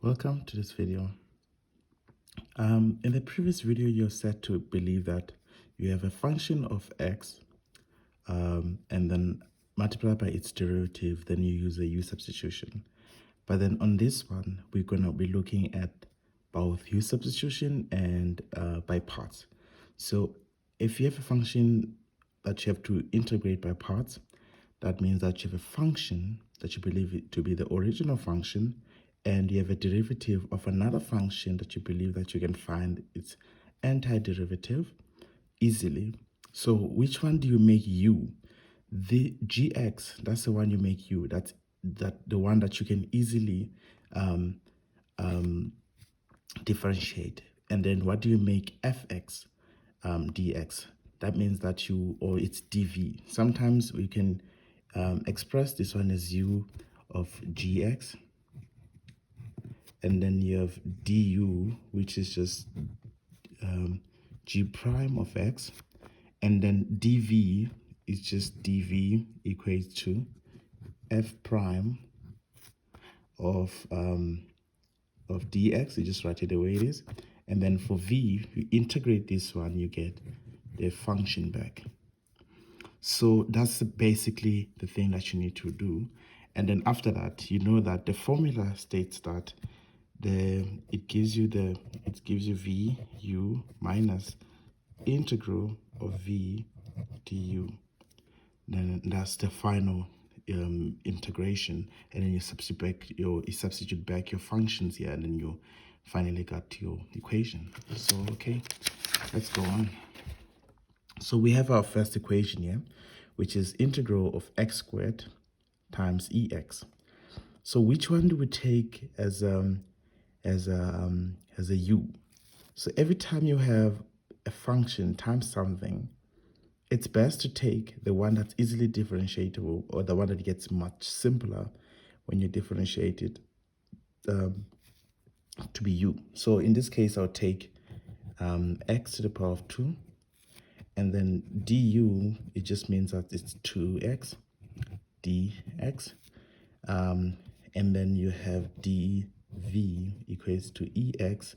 Welcome to this video. In the previous video, you're set to believe that you have a function of x and then multiply by its derivative, then you use a u substitution. But then on this one, we're going to be looking at both u substitution and by parts. So if you have a function that you have to integrate by parts, that means that you have a function that you believe it to be the original function, and you have a derivative of another function that you believe that you can find its antiderivative easily. So which one do you make u? The gx, that's the one you make u. That's the one that you can easily differentiate. And then what do you make fx dx? That means that or it's dv. Sometimes we can express this one as u of gx, and then you have du, which is just g prime of x, and then dv is just dv equates to f prime of dx. You just write it the way it is, and then for v, you integrate this one, you get the function back. So that's basically the thing that you need to do. And then after that, you know that the formula states that it gives you v u minus integral of v du. Then that's the final integration, and then you substitute back your functions here, and then you finally got your equation. So okay, let's go on. So we have our first equation here, which is integral of x squared times ex. So which one do we take as a u? So every time you have a function times something, it's best to take the one that's easily differentiable, or the one that gets much simpler when you differentiate it to be u. So in this case, I'll take x to the power of 2, and then du, it just means that it's 2x dx, and then you have dv equates to ex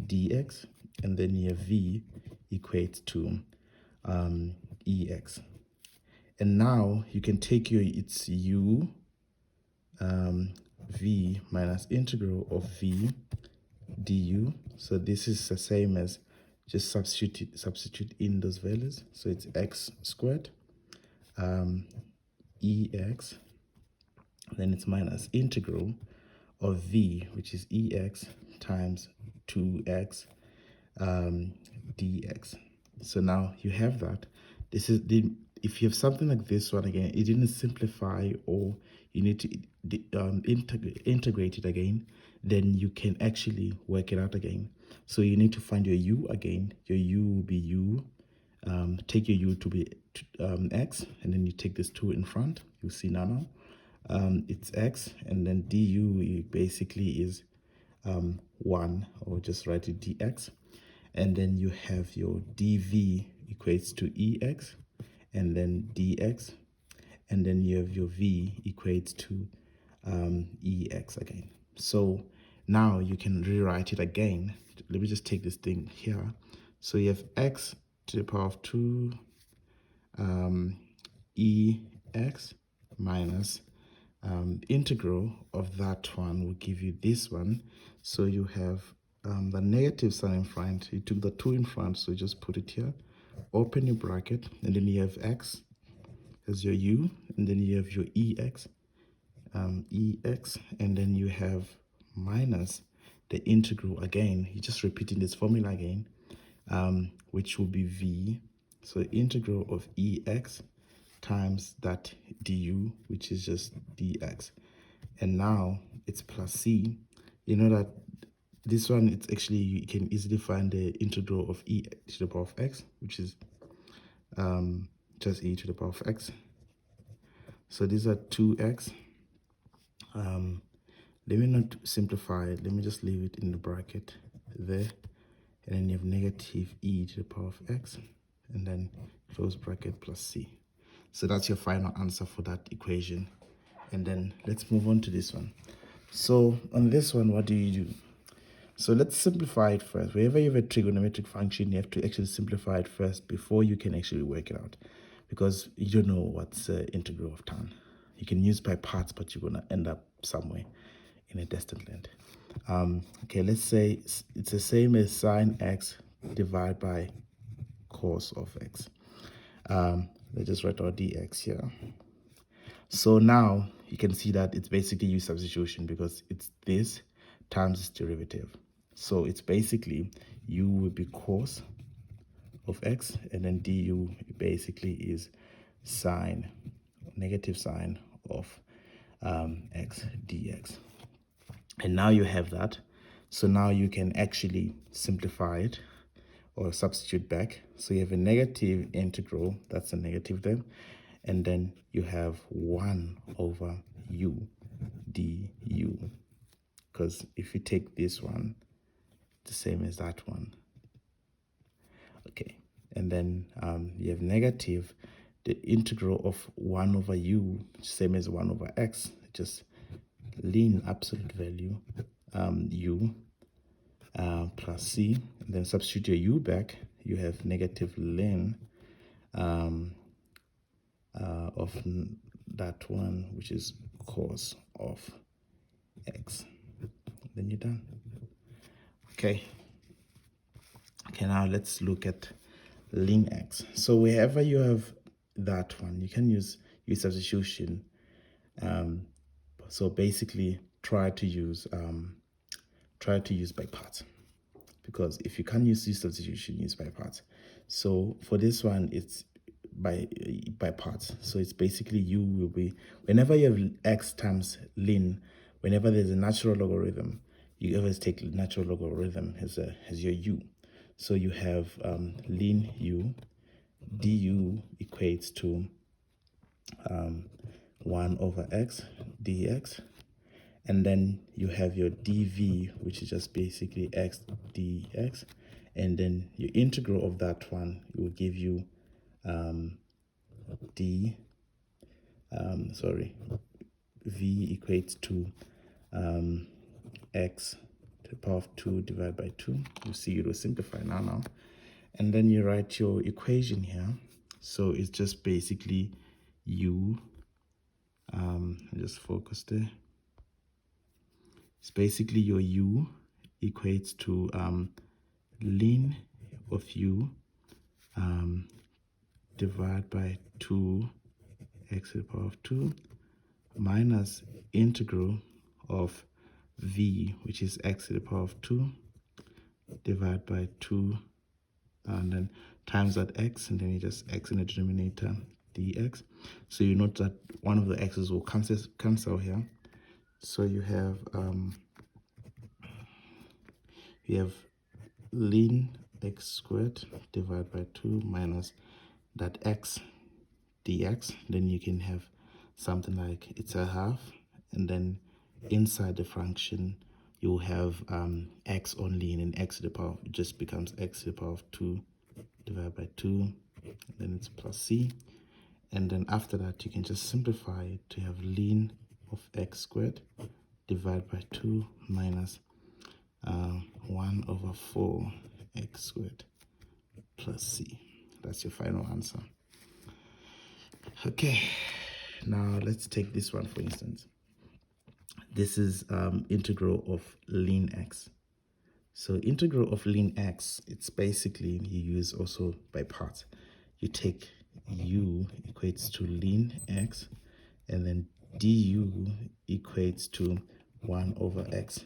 dx, and then your v equates to ex. And now you can take its u v minus integral of v du. So this is the same as just substitute in those values. So it's x squared ex, then it's minus integral of v, which is ex times 2x dx. So now you have that. This is if you have something like this one again, it didn't simplify, or you need to integrate it again, then you can actually work it out again. So you need to find your u again. Your u will be u. Take your u to be x, and then you take this 2 in front. You see now it's x, and then du basically is 1, or just write it dx. And then you have your dv equates to ex, and then dx, and then you have your v equates to ex again. So now you can rewrite it again. Let me just take this thing here. So you have x to the power of 2 ex minus integral of that one will give you this one. So you have the negative sign in front. You took the 2 in front, so you just put it here. Open your bracket, and then you have x as your u, and then you have your ex, and then you have minus the integral again. You're just repeating this formula again, which will be v. So integral of ex times that du, which is just dx. And now it's plus c. You know that this one, it's actually, you can easily find the integral of e to the power of x, which is just e to the power of x. So these are 2x. Let me not simplify it. Let me just leave it in the bracket there. And then you have negative e to the power of x, and then close bracket plus c. So that's your final answer for that equation. And then let's move on to this one. So on this one, what do? So let's simplify it first. Whenever you have a trigonometric function, you have to actually simplify it first before you can actually work it out, because you don't know what's the integral of tan. You can use by parts, but you're going to end up somewhere in a distant land. Okay, let's say it's the same as sine x divided by cos of x. Let's just write our dx here. So now you can see that it's basically use substitution, because it's this times its derivative. So it's basically u will be cos of x, and then du basically is sine, negative sine of x dx. And now you have that. So now you can actually simplify it or substitute back. So you have a negative integral, that's a negative there. And then you have 1 over u du. Because if you take this one, the same as that one. Okay, and then you have negative the integral of 1 over u, same as 1 over x, just ln absolute value u plus c, and then substitute your u back, you have negative ln of that one, which is cos of x. Then you're done. Okay, now let's look at ln x. So wherever you have that one, you can use substitution. So basically try to use by parts, because if you can't use substitution, use by parts. So for this one, it's by parts. So it's basically u will be, whenever you have x times ln, whenever there's a natural logarithm, you always take natural logarithm as your u. So you have ln u du equates to 1 over x dx, and then you have your dv, which is just basically x dx, and then your integral of that one will give you v equates to x to the power of 2 divided by 2. You see, it will simplify now. And then you write your equation here. So it's just basically u, just focus there. It's basically your u equates to ln of u divided by 2 x to the power of 2 minus integral of v, which is x to the power of 2 divided by 2, and then times that x, and then you just x in the denominator dx. So you note that one of the x's will cancel here. So you have ln x squared divided by 2 minus that x dx. Then you can have something like it's a half, and then inside the function you have x only, and then x to the power, it just becomes x to the power of 2 divided by 2, and then it's plus c. And then after that you can just simplify it to have ln of x squared divided by 2 minus 1 over 4 x squared plus c. That's your final answer. Okay, now let's take this one for instance. This is integral of ln x. So integral of ln x, it's basically you use also by parts. You take u equates to ln x, and then du equates to 1 over x,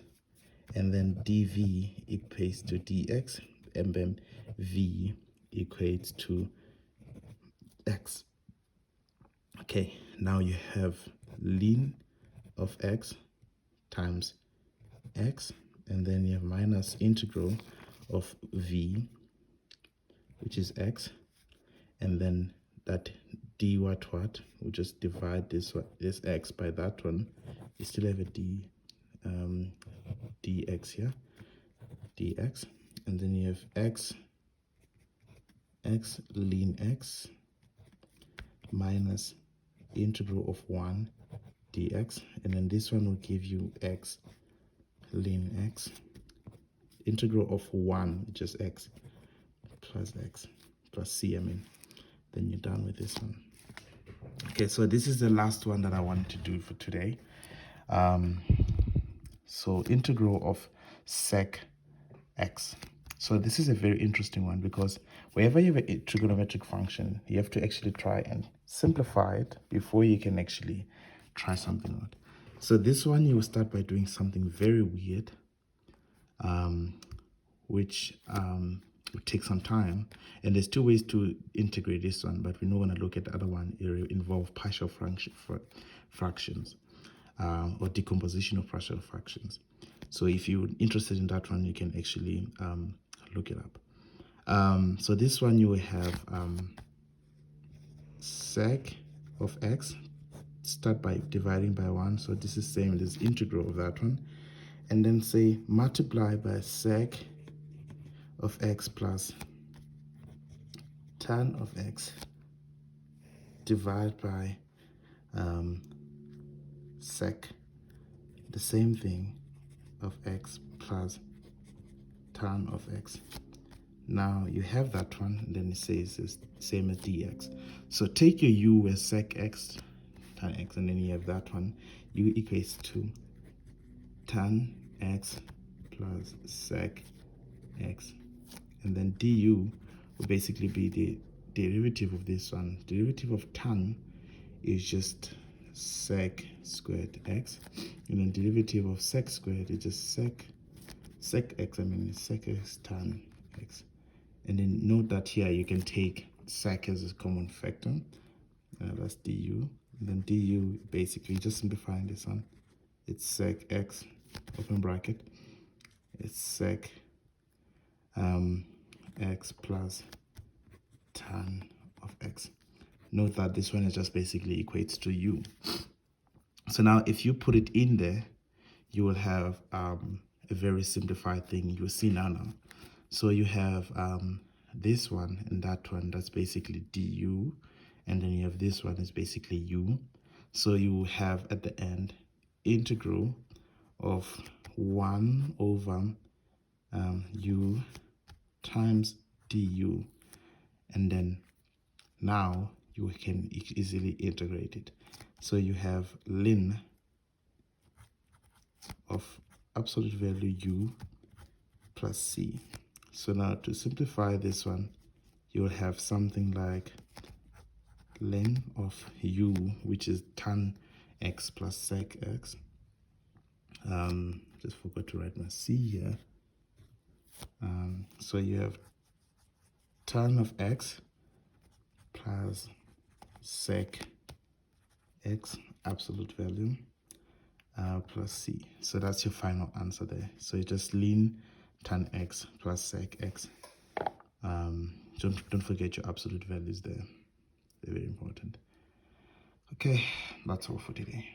and then dv equates to dx, and then v equates to x. Okay, now you have ln of x times x, and then you have minus integral of v, which is x, and then that d what, we just divide this x by that one. You still have a dx here, dx, and then you have x ln x minus integral of 1 dx, and then this one will give you x ln x, integral of 1, which is x plus c, then you're done with this one. Okay, so this is the last one that I wanted to do for today. So integral of sec x. So this is a very interesting one, because wherever you have a trigonometric function, you have to actually try and simplify it before you can actually try something out. So this one, you will start by doing something very weird, which will take some time. And there's two ways to integrate this one, but we're not going to look at the other one. It will involve partial fractions or decomposition of partial fractions. So if you're interested in that one, you can actually look it up. So this one, you will have sec of x, start by dividing by 1. So this is same as integral of that one. And then say multiply by sec of x plus tan of x, divide by sec, the same thing, of x plus tan of x. Now you have that one, and then it says it's same as dx. So take your u as sec x tan x, and then you have that one. U equates to tan x plus sec x, and then du will basically be the derivative of this one. Derivative of tan is just sec squared x, and then derivative of sec squared is just sec x, sec x tan x. And then note that here you can take sec as a common factor, that's du, and then du basically just simplifying this one, it's sec x open bracket, it's sec x plus tan of x. Note that this one is just basically equates to u. So now if you put it in there, you will have a very simplified thing. You'll see now. So you have this one and that one, that's basically du, and then you have this one is basically u. So you have at the end integral of 1 over u times du, and then now you can easily integrate it. So you have ln of absolute value u plus c. So now to simplify this one, you will have something like ln of u, which is tan x plus sec x. Just forgot to write my c here. So you have tan of x plus sec x absolute value plus c. So that's your final answer there. So you just ln tan x plus sec x. Don't forget your absolute values there. They're very important. Okay, that's all for today.